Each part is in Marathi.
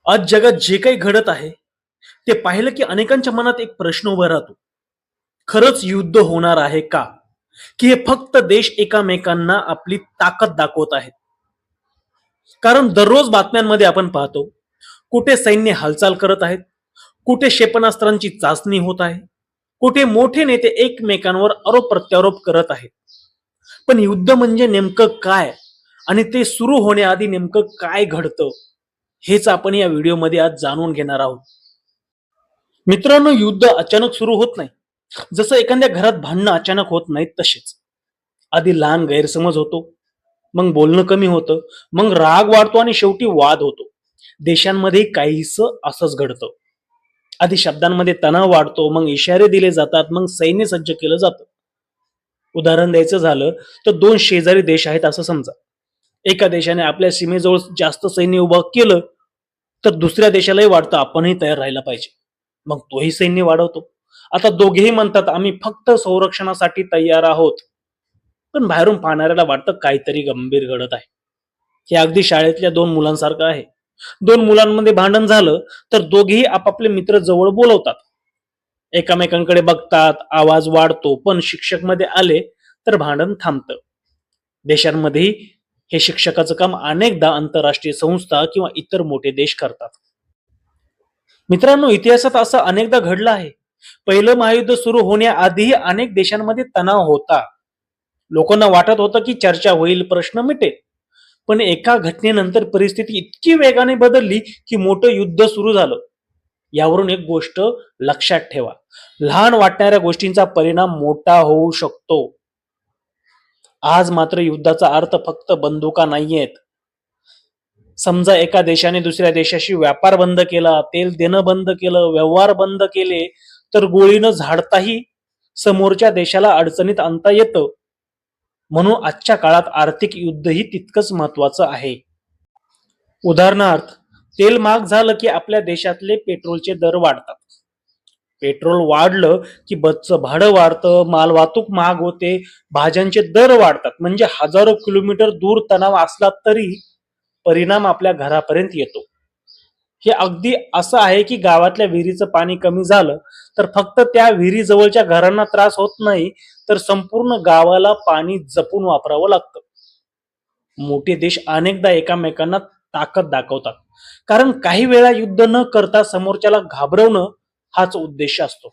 आज जगात जे काही घडत आहे ते पाहिलं की अनेकांच्या मनात एक प्रश्न उभा राहतो. खरंच युद्ध होणार आहे का? की हे फक्त देश एकामेकांना आपली ताकद दाखवत आहेत? कारण दररोज बातम्यांमध्ये आपण पाहतो, कुठे सैन्य हालचाल करत आहेत, कुठे क्षेपणास्त्रांची चाचणी होत आहे, कुठे मोठे नेते एकमेकांवर आरोप प्रत्यारोप करत आहेत. पण युद्ध म्हणजे नेमकं काय? आणि ते सुरू होण्याआधी नेमकं काय घडतं, हेच आपण या व्हिडिओमध्ये आज जाणून घेणार आहोत. मित्रांनो, युद्ध अचानक सुरू होत नाही. जसं एखाद्या घरात भांडणं अचानक होत नाहीत तसेच. आधी लहान गैरसमज होतो, मग बोलणं कमी होतं, मग राग वाढतो आणि शेवटी वाद होतो. देशांमध्ये काहीस असंच घडतं. आधी शब्दांमध्ये तणाव वाढतो, मग इशारे दिले जातात, मग सैन्य सज्ज केलं जातं. उदाहरण द्यायचं झालं तर दोन शेजारी देश आहेत असं समजा. एका देशाने आपल्या सीमेजवळ जास्त सैन्य उभं केलं तर दुसऱ्या देशालाही वाटतं आपणही तयार राहायला पाहिजे. मग तोही सैन्य वाढवतो. आता दोघेही म्हणतात आम्ही फक्त संरक्षणासाठी तयार आहोत. पण बाहेरून पाहणाऱ्याला वाटतं काहीतरी गंभीर घडत आहे. हे अगदी शाळेतल्या दोन मुलांसारखं आहे. दोन मुलांमध्ये भांडण झालं तर दोघेही आपापले मित्र जवळ बोलवतात, एकामेकांकडे बघतात, आवाज वाढतो. पण शिक्षक मध्ये आले तर भांडण थांबतं. देशांमध्येही हे शिक्षकाचं काम अनेकदा आंतरराष्ट्रीय संस्था किंवा इतर मोठे देश करतात. मित्रांनो, इतिहासात असं अनेकदा घडलं आहे. पहिलं महायुद्ध सुरू होण्याआधीही अनेक देशांमध्ये तणाव होता. लोकांना वाटत होतं की चर्चा होईल, प्रश्न मिटेल. पण एका घटनेनंतर परिस्थिती इतकी वेगाने बदलली की मोठं युद्ध सुरू झालं. यावरून एक गोष्ट लक्षात ठेवा, लहान वाटणाऱ्या गोष्टींचा परिणाम मोठा होऊ शकतो. आज मात्र युद्धाचा अर्थ फक्त बंदुका नाहीयेत. समजा एका देशाने दुसऱ्या देशाशी व्यापार बंद केला, तेल देणं बंद केलं, व्यवहार बंद केले, तर गोळीनं झाडताही समोरच्या देशाला अडचणीत आणता येतं. म्हणून आजच्या काळात आर्थिक युद्धही तितकंच महत्वाचं आहे. उदाहरणार्थ, तेल महाग झालं की आपल्या देशातले पेट्रोलचे दर वाढतात. पेट्रोल वाढलं की बसचं भाडं वाढतं, माल वाहतूक महाग होते, भाज्यांचे दर वाढतात. म्हणजे हजारो किलोमीटर दूर तणाव असला तरी परिणाम आपल्या घरापर्यंत येतो. हे अगदी असं आहे की गावातल्या विहिरीचं पाणी कमी झालं तर फक्त त्या विहिरी जवळच्या घरांना त्रास होत नाही, तर संपूर्ण गावाला पाणी जपून वापरावं लागतं. मोठे देश अनेकदा एकामेकांना ताकद दाखवतात, कारण काही वेळा युद्ध न करता समोरच्याला घाबरवणं हाच उद्देश असतो.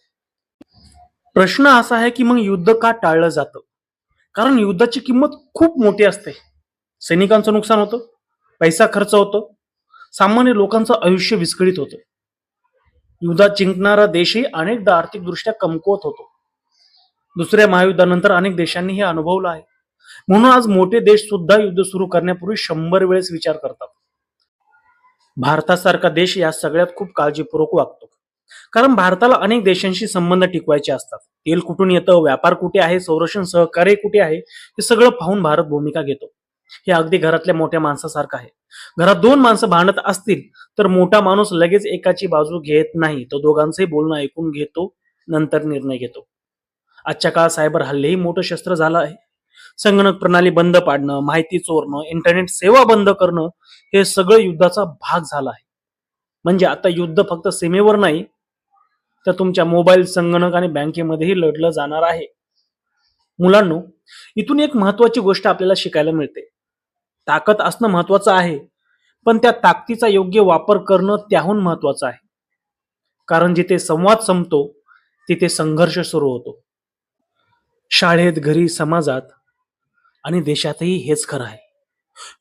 प्रश्न असा आहे की मग युद्ध का टाळलं जातं? कारण युद्धाची किंमत खूप मोठी असते. सैनिकांचं नुकसान होतं, पैसा खर्च होतो, सामान्य लोकांचं आयुष्य विस्कळीत होतं. युद्धात जिंकणारा देशही अनेकदा आर्थिकदृष्ट्या कमकुवत होतो. दुसऱ्या महायुद्धानंतर अनेक देशांनी हे अनुभवलं आहे. म्हणून आज मोठे देश सुद्धा युद्ध सुरू करण्यापूर्वी 100 वेळेस विचार करतात. भारतासारखा देश या सगळ्यात खूप काळजीपूर्वक वागतो. कारण भारताला अनेक देशांशी संबंध टिकवायचे असतात. तेल कुठून येतं, व्यापार कुठे आहे, संरक्षण सहकार्य कुठे आहे, हे सगळं पाहून भारत भूमिका घेतो. हे अगदी घरातल्या मोठ्या माणसासारखं आहे. घरात दोन माणसं भांडत असतील तर मोठा माणूस लगेच एकाची बाजू घेत नाही, तो दोघांचंही बोलणं ऐकून घेतो, नंतर निर्णय घेतो. आजच्या काळात सायबर हल्लेही मोठं शस्त्र झालं आहे. संगणक प्रणाली बंद पाडणं, माहिती चोरणं, इंटरनेट सेवा बंद करणं, हे सगळं युद्धाचा भाग झाला आहे. म्हणजे आता युद्ध फक्त सीमेवर नाही, तर तुमच्या मोबाईल, संगणक आणि बँकेमध्येही लढलं जाणार आहे. मुलांनो, इथून एक महत्वाची गोष्ट आपल्याला शिकायला मिळते. ताकद असणं महत्वाचं आहे, पण त्या ताकदीचा योग्य वापर करणं त्याहून महत्वाचं आहे. कारण जिथे संवाद संपतो तिथे संघर्ष सुरू होतो. शाळेत, घरी, समाजात आणि देशातही हेच खरं आहे.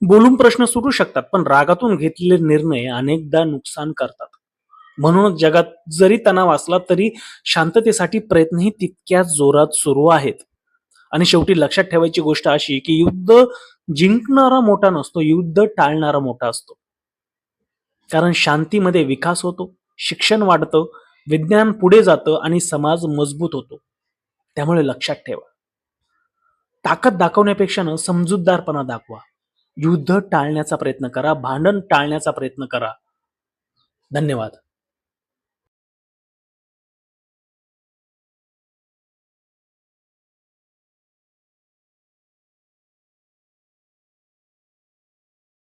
बोलून प्रश्न सुटू शकतात, पण रागातून घेतलेले निर्णय अनेकदा नुकसान करतात. म्हणूनच जगात जरी तणाव असला तरी शांततेसाठी प्रयत्नही तितक्याच जोरात सुरू आहेत. आणि शेवटी लक्षात ठेवायची गोष्ट अशी की युद्ध जिंकणारा मोठा नसतो, युद्ध टाळणारा मोठा असतो. कारण शांतीमध्ये विकास होतो, शिक्षण वाढतं, विज्ञान पुढे जातं आणि समाज मजबूत होतो. त्यामुळे लक्षात ठेवा, ताकद दाखवण्यापेक्षा न समजूतदारपणा दाखवा. युद्ध टाळण्याचा प्रयत्न करा, भांडण टाळण्याचा प्रयत्न करा. धन्यवाद.